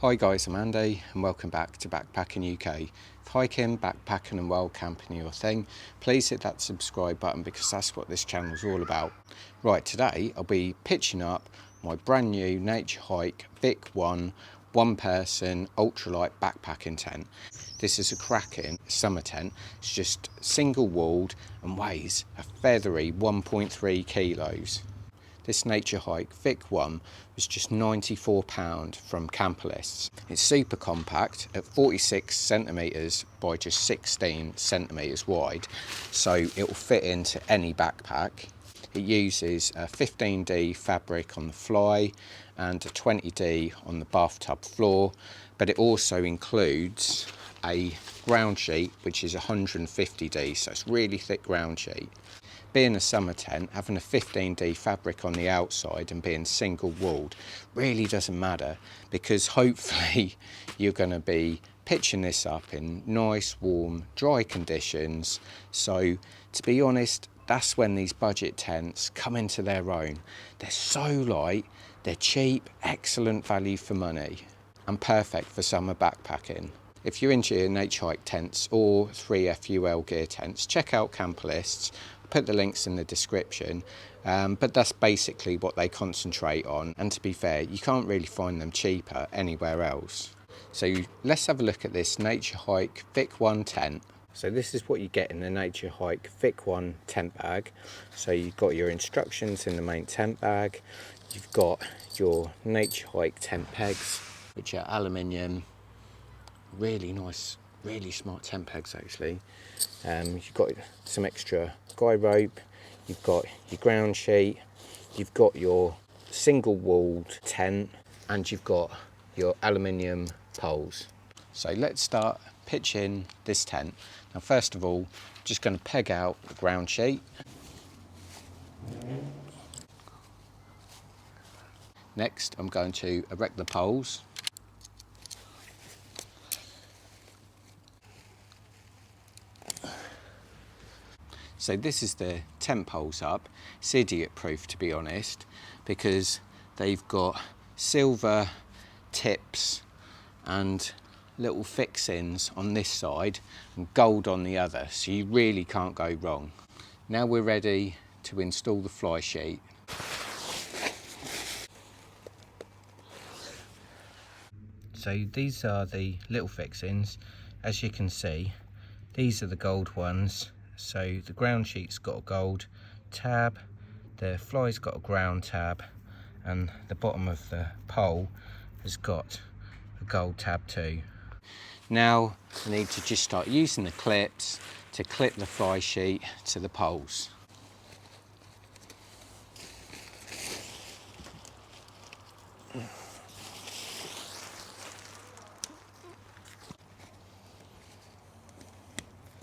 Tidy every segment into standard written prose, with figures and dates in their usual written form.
Hi guys, I'm Andy and welcome back to Backpacking UK. If hiking, backpacking and wild camping are your thing, please hit that subscribe button because that's what this channel is all about. Right, today I'll be pitching up my brand new Naturehike VIK one person ultralight backpacking tent. This is a cracking summer tent. It's just single walled and weighs a feathery 1.3 kilos. This Naturehike VIK was just £94 from Camperlists. It's super compact at 46 centimetres by just 16 centimetres wide, so it will fit into any backpack. It uses a 15D fabric on the fly and a 20D on the bathtub floor, but it also includes a ground sheet which is 150D, so it's really thick ground sheet. Being a summer tent, having a 15D fabric on the outside and being single walled really doesn't matter, because hopefully you're going to be pitching this up in nice, warm, dry conditions. So to be honest, that's when these budget tents come into their own. They're so light, they're cheap, excellent value for money, and perfect for summer backpacking. If you're into your Naturehike tents or 3FUL gear tents, check out Camperlists. Put the links in the description, but that's basically what they concentrate on, and to be fair, you can't really find them cheaper anywhere else. So let's have a look at this Naturehike VIK tent. So this is what you get in the Naturehike VIK tent bag. So you've got your instructions in the main tent bag, you've got your Naturehike tent pegs, which are aluminium, really nice, really smart tent pegs actually. You've got some extra guy rope, you've got your ground sheet, you've got your single walled tent, and you've got your aluminium poles. So let's start pitching this tent. Now first of all, I'm just going to peg out the ground sheet. Next I'm going to erect the poles. So this is the tent poles up. It's idiot proof, to be honest, because they've got silver tips and little fixings on this side and gold on the other, so you really can't go wrong. Now we're ready to install the fly sheet. So these are the little fixings. As you can see, these are the gold ones. So the ground sheet's got a gold tab, the fly's got a ground tab, and the bottom of the pole has got a gold tab too. Now I need to just start using the clips to clip the fly sheet to the poles.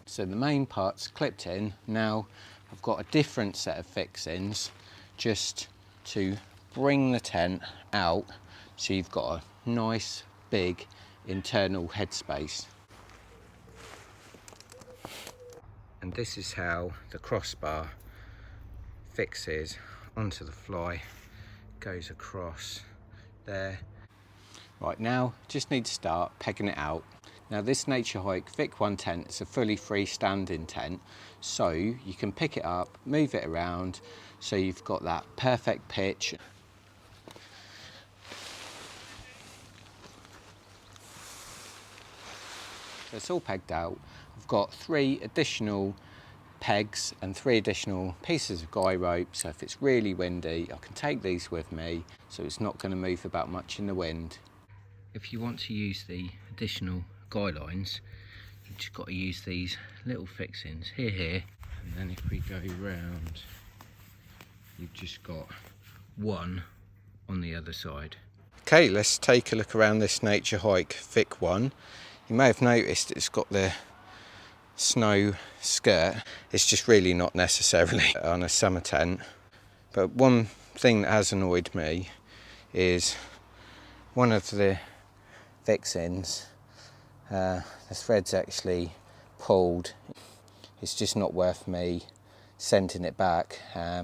So the main part's clipped in. Now I've got a different set of fixings just to bring the tent out, so you've got a nice big internal headspace. And this is how the crossbar fixes onto the fly, goes across there. Right, now just need to start pegging it out. Now this Naturehike VIK tent is a fully freestanding tent, so you can pick it up, move it around, so you've got that perfect pitch. So it's all pegged out. I've got 3 additional pegs and 3 additional pieces of guy rope, so if it's really windy I can take these with me, so it's not going to move about much in the wind. If you want to use the additional guy lines, you've just got to use these little fixings here, and then if we go round, you've just got one on the other side. Okay, let's take a look around this Naturehike VIK. You may have noticed it's got the snow skirt. It's just really not necessarily on a summer tent, but one thing that has annoyed me is one of the fixings, the thread's actually pulled. It's just not worth me sending it back,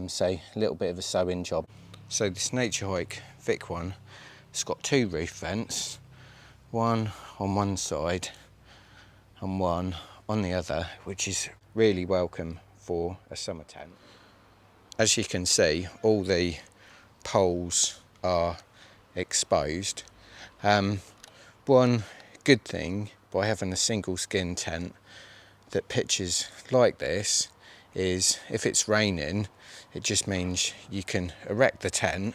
so a little bit of a sewing job. So this Naturehike VIK, it's got 2 roof vents. one on one side and one on the other, which is really welcome for a summer tent. As you can see, all the poles are exposed. One good thing by having a single skin tent that pitches like this is if it's raining, it just means you can erect the tent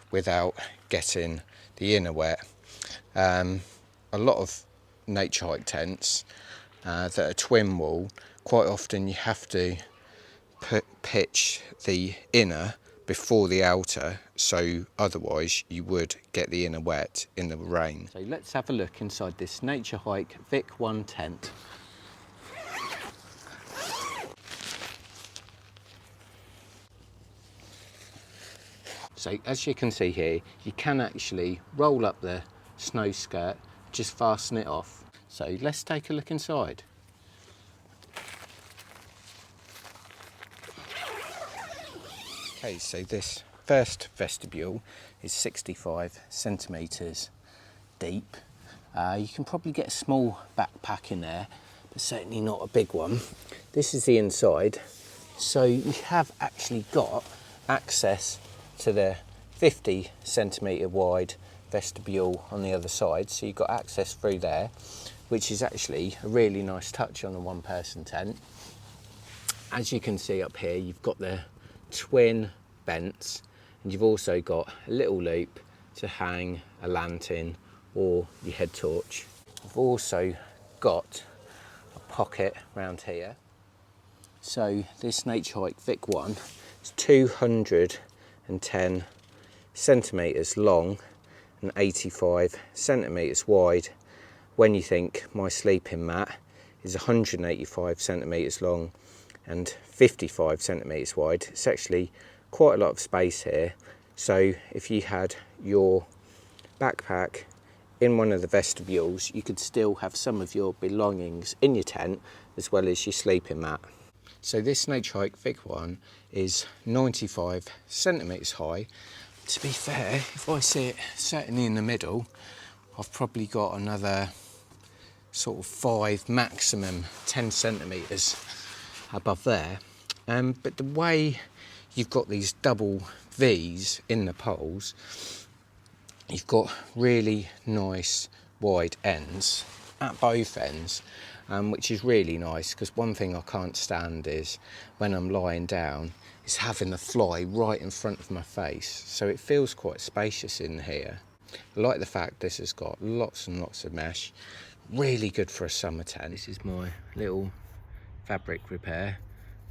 without getting the inner wet. A lot of nature hike tents that are twin wall, quite often you have to pitch the inner before the outer, so otherwise you would get the inner wet in the rain. So let's have a look inside this Naturehike VIK 1 tent. So as you can see here, you can actually roll up the snow skirt, just fasten it off. So let's take a look inside. Okay, so this first vestibule is 65 centimetres deep. You can probably get a small backpack in there, but certainly not a big one. This is the inside. So you have actually got access to the 50 centimetre wide vestibule on the other side. So you've got access through there, which is actually a really nice touch on a one person tent. As you can see up here, you've got the twin vents, and you've also got a little loop to hang a lantern or your head torch. I've also got a pocket round here. So this Naturehike VIK 1 is 210 centimetres long and 85 centimetres wide, when you think my sleeping mat is 185 centimetres long and 55 centimetres wide. It's actually quite a lot of space here. So if you had your backpack in one of the vestibules, you could still have some of your belongings in your tent as well as your sleeping mat. So this Naturehike VIK 1 is 95 centimetres high. To be fair, if I sit certainly in the middle, I've probably got another sort of 5, maximum 10 centimetres above there. But the way you've got these double V's in the poles, you've got really nice wide ends at both ends, which is really nice, because one thing I can't stand is when I'm lying down is having the fly right in front of my face. So it feels quite spacious in here. I like the fact this has got lots and lots of mesh, really good for a summer tent. This is my little fabric repair.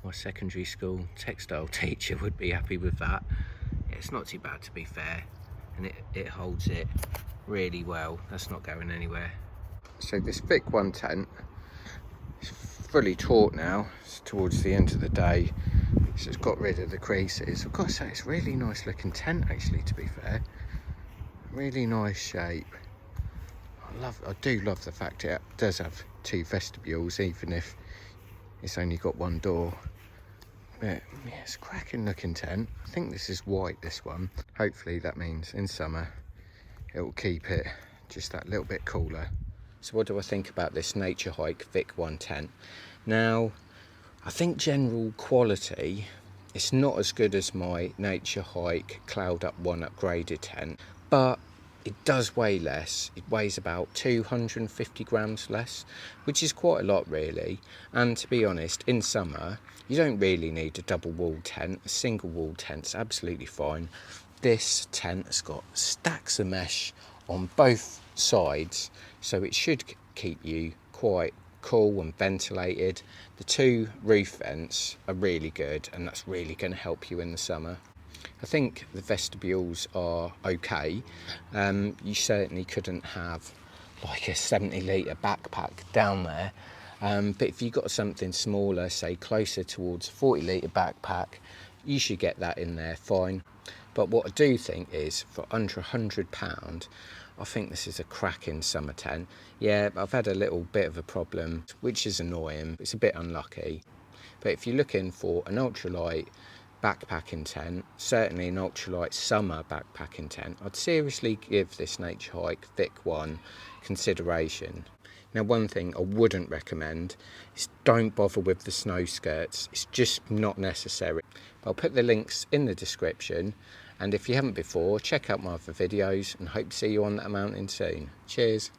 My secondary school textile teacher would be happy with that. Yeah, it's not too bad, to be fair, and it holds it really well. That's not going anywhere. So this VIK 1 tent is fully taut now. It's towards the end of the day, so it's got rid of the creases. I've got to say, it's a really nice looking tent actually, to be fair. Really nice shape. I do love the fact it does have 2 vestibules, even if it's only got 1 door. But yeah, it's a cracking looking tent. I think this is white, this one. Hopefully that means in summer it will keep it just that little bit cooler. So what do I think about this Naturehike VIK 1 tent? Now, I think general quality, it's not as good as my Naturehike Cloud Up 1 upgraded tent, but it does weigh less. It weighs about 250 grams less, which is quite a lot really. And to be honest, in summer, you don't really need a double wall tent. A single wall tent's absolutely fine. This tent has got stacks of mesh on both sides, so it should keep you quite cool and ventilated. The 2 roof vents are really good, and that's really going to help you in the summer. I think the vestibules are okay. You certainly couldn't have like a 70-litre backpack down there. But if you've got something smaller, say closer towards a 40-litre backpack, you should get that in there fine. But what I do think is, for under £100, I think this is a cracking summer tent. Yeah, I've had a little bit of a problem, which is annoying. It's a bit unlucky. But if you're looking for an ultralight backpacking tent, certainly an ultralight summer backpacking tent, I'd seriously give this Naturehike VIK 1 consideration. Now, one thing I wouldn't recommend is don't bother with the snow skirts. It's just not necessary. I'll put the links in the description, and if you haven't before, check out my other videos and hope to see you on that mountain soon. Cheers.